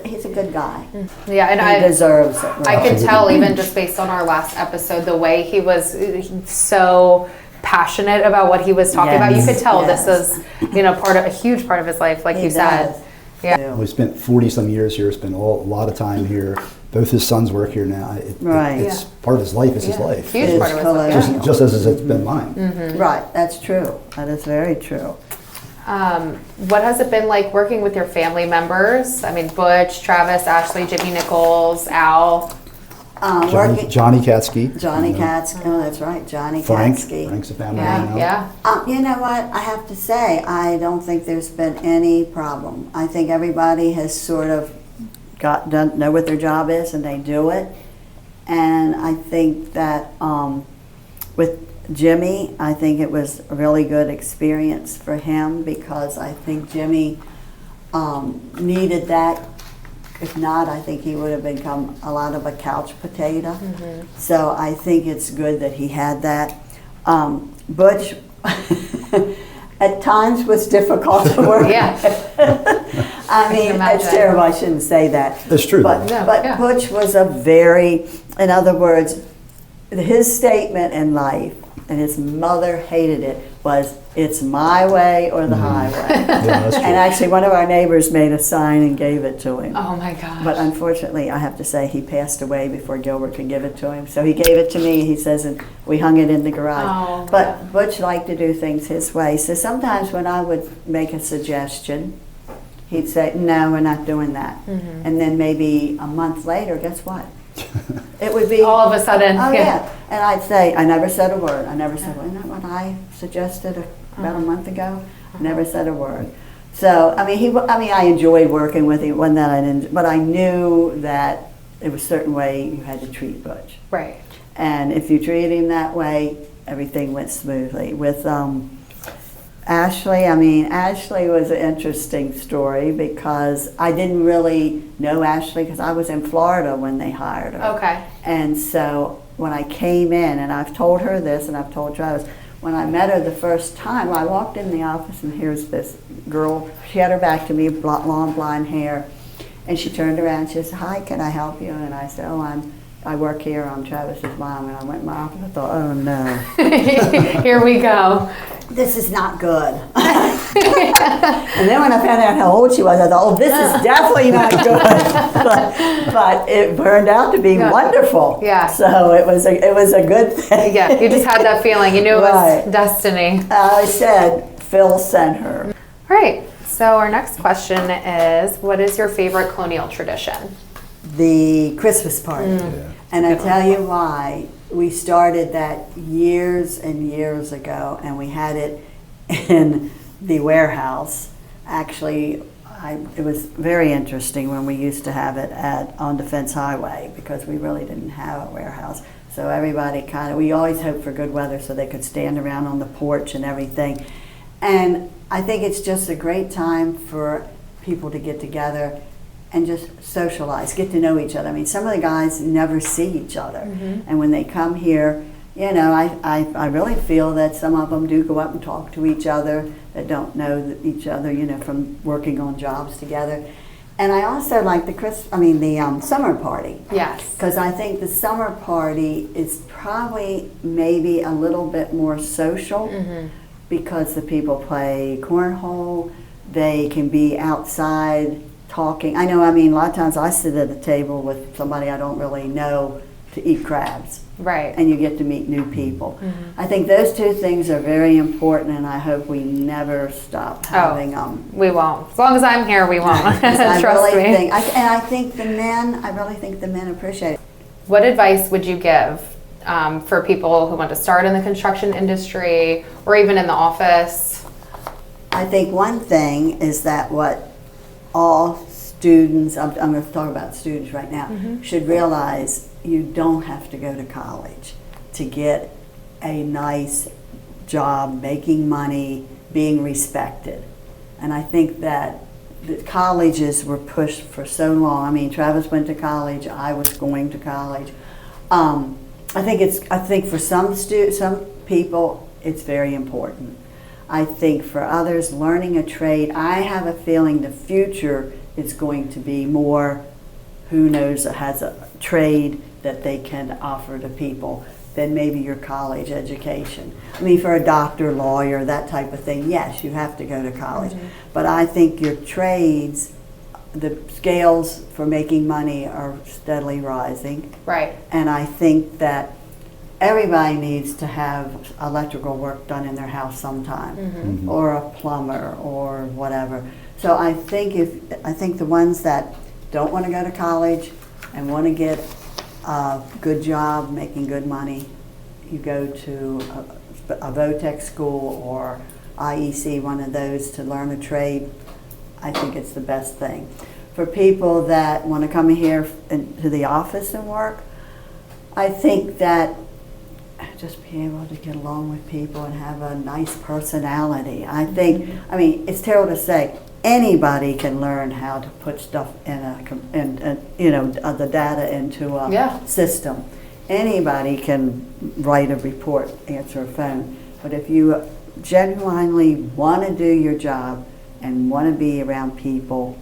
he's a good guy. Yeah, and He deserves it. I really. could tell even just based on our last episode, the way he was so passionate about what he was talking about. You could tell Yes. this is, a huge part of his life, like He you said. does. Yeah. We spent 40 some years here, spent a lot of time here. Both his sons work here now. Right. It's part of his life, it's his Yeah. life. Huge It part is of his life. Colonial. Just as it's been mine. Right, that's true. That is very true. What has it been like working with your family members? I mean, Butch, Travis, Ashley, Jimmy Nichols, Al. Johnny Katski. Johnny Katski. Oh, that's right, Johnny Frank. Katski. Frank's a family Yeah, now. yeah. You know what? I have to say, I don't think there's been any problem. I think everybody has sort of know what their job is and they do it. And I think that with Jimmy, I think it was a really good experience for him because I think Jimmy needed that. If not, I think he would have become a lot of a couch potato. So I think it's good that he had that. Butch, at times, was difficult to work Yeah. with. I mean, imagine. it's terrible. I shouldn't say that. It's true, But, though. but Yeah. Butch was in other words, his statement in life, and his mother hated it, was, "It's my way or the highway." Yeah, that's true. And actually, one of our neighbors made a sign and gave it to him. Oh my gosh. But unfortunately, I have to say, he passed away before Gilbert could give it to him. So he gave it to me, he says, and we hung it in the garage. Oh, But yeah. Butch liked to do things his way. So sometimes when I would make a suggestion, he'd say, "No, we're not doing that." And then maybe a month later, guess what? It would be All of a sudden, Oh yeah. yeah, and I'd say, I never said a word. I never said, "Isn't that what I suggested about a month ago?" Never said a word. So I mean, I enjoyed working with him. One that I didn't, but I knew that it was a certain way you had to treat Butch, Right. and if you treated him that way, everything went smoothly. With Ashley, Ashley was an interesting story because I didn't really know Ashley because I was in Florida when they hired her. Okay. And so when I came in, and I've told her this and I've told Travis, when I met her the first time, I walked in the office and here's this girl, she had her back to me, long blonde hair, and she turned around and she said, "Hi, can I help you?" And I said, "Oh, I work here, I'm Travis's mom." And I went in my office, I thought, oh no. Here we go. This is not good. And then when I found out how old she was, I thought, oh, this is definitely not good. but it turned out to be wonderful. Yeah. So it was a good thing. Yeah, you just had that feeling. You knew it was destiny. I said, Phil sent her. All right. So our next question is, what is your favorite Colonial tradition? The Christmas party. Yeah. And I tell you why. We started that years and years ago, and we had it in the warehouse. Actually, it was very interesting when we used to have it on Defense Highway, because we really didn't have a warehouse. So everybody we always hoped for good weather so they could stand around on the porch and everything. And I think it's just a great time for people to get together and just socialize, get to know each other. I mean, some of the guys never see each other. And when they come here, you know, I really feel that some of them do go up and talk to each other that don't know each other, you know, from working on jobs together. And I also like the summer party. Yes. Because I think the summer party is probably maybe a little bit more social, because the people play cornhole, they can be outside talking. I know, a lot of times I sit at a table with somebody I don't really know to eat crabs. Right. And you get to meet new people. I think those two things are very important, and I hope we never stop having them. We won't. As long as I'm here, we won't. Trust really me. I think the men appreciate it. What advice would you give for people who want to start in the construction industry or even in the office? I think one thing is that what all students, I'm going to talk about students right now, should realize you don't have to go to college to get a nice job, making money, being respected. And I think that the colleges were pushed for so long. Travis went to college, I was going to college. I think for some people it's very important. I think for others, learning a trade, I have a feeling the future is going to be more who knows has a trade that they can offer to people than maybe your college education. For a doctor, lawyer, that type of thing, yes, you have to go to college. But I think your trades, the scales for making money are steadily rising. Right. And I think that everybody needs to have electrical work done in their house sometime, or a plumber or whatever. So I think the ones that don't want to go to college and want to get a good job, making good money, you go to a VOTEC school or IEC, one of those, to learn a trade. I think it's the best thing. For people that want to come here to the office and work, I think that just be able to get along with people and have a nice personality. I think, it's terrible to say, anybody can learn how to put stuff in the data into a system. Anybody can write a report, answer a phone. But if you genuinely want to do your job and want to be around people,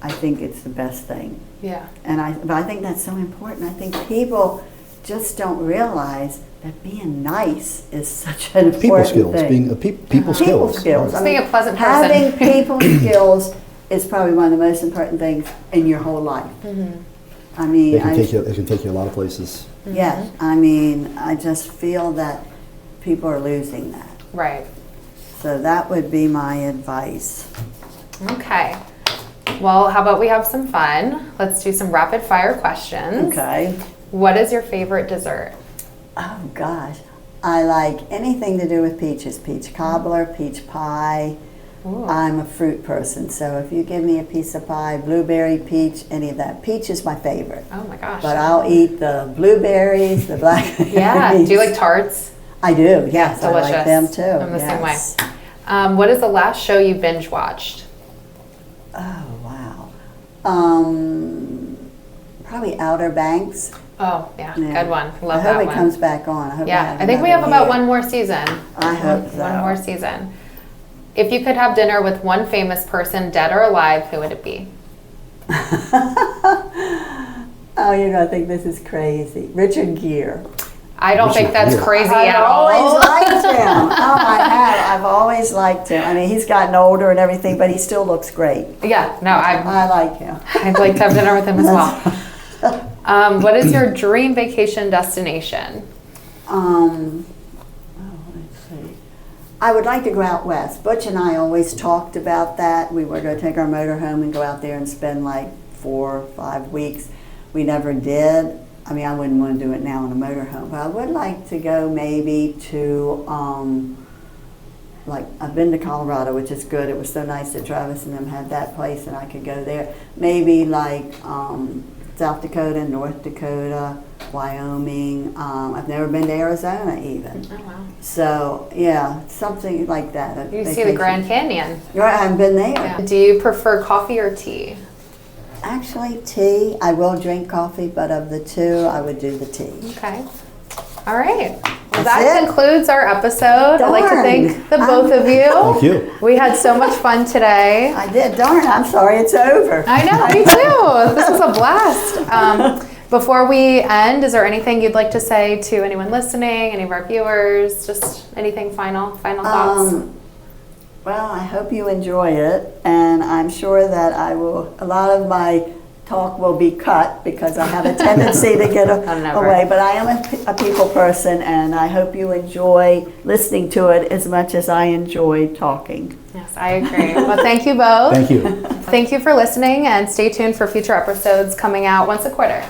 I think it's the best thing. Yeah. But I think that's so important. I think people just don't realize that being nice is such an important thing. People skills. Just being a pleasant person. Having people skills is probably one of the most important things in your whole life. It can take you a lot of places. Yes, I just feel that people are losing that. Right. So that would be my advice. Okay. Well, how about we have some fun? Let's do some rapid fire questions. Okay. What is your favorite dessert? Oh gosh, I like anything to do with peaches. Peach cobbler, peach pie. Ooh. I'm a fruit person, so if you give me a piece of pie, blueberry, peach, any of that. Peach is my favorite. Oh my gosh. But I'll eat the blueberries, the blackberries. Yeah, do you like tarts? I do, yes. Delicious. I like them too. I'm the same way. What is the last show you binge watched? Oh, wow. Probably Outer Banks. Oh, yeah, good one. Love that one. I hope it comes back on. I think we have about one more season. I hope so. One more season. If you could have dinner with one famous person, dead or alive, who would it be? Oh, you're going to think this is crazy. Richard Gere. I don't think that's crazy at I've all. always liked him. Oh, I have. I've always liked him. I mean, he's gotten older and everything, but he still looks great. Yeah, no, I like him. I'd like to have dinner with him as well. What is your dream vacation destination? Let's see. I would like to go out west. Butch and I always talked about that. We were going to take our motorhome and go out there and spend like 4 or 5 weeks. We never did. I mean, I wouldn't want to do it now in a motorhome, but I would like to go maybe to, like, I've been to Colorado, which is good. It was so nice that Travis and them had that place and I could go there. Maybe like South Dakota, North Dakota, Wyoming. I've never been to Arizona even. Oh, wow. So, yeah, something like that. You see the Grand Canyon. Right, I haven't been there. Yeah. Do you prefer coffee or tea? Actually, tea. I will drink coffee, but of the two, I would do the tea. Okay. All right. Well, That's that it? concludes our episode. I'd like to Darn. thank the both of you. Thank you. We had so much fun today. I did. Darn, I'm sorry it's over. I know, me too. This was a blast. Before we end, is there anything you'd like to say to anyone listening, any of our viewers? Just anything final thoughts? Well, I hope you enjoy it, and I'm sure that a lot of my talk will be cut because I have a tendency to get away, but I am a people person, and I hope you enjoy listening to it as much as I enjoy talking. Yes, I agree. Well, thank you both. Thank you. Thank you for listening, and stay tuned for future episodes coming out once a quarter.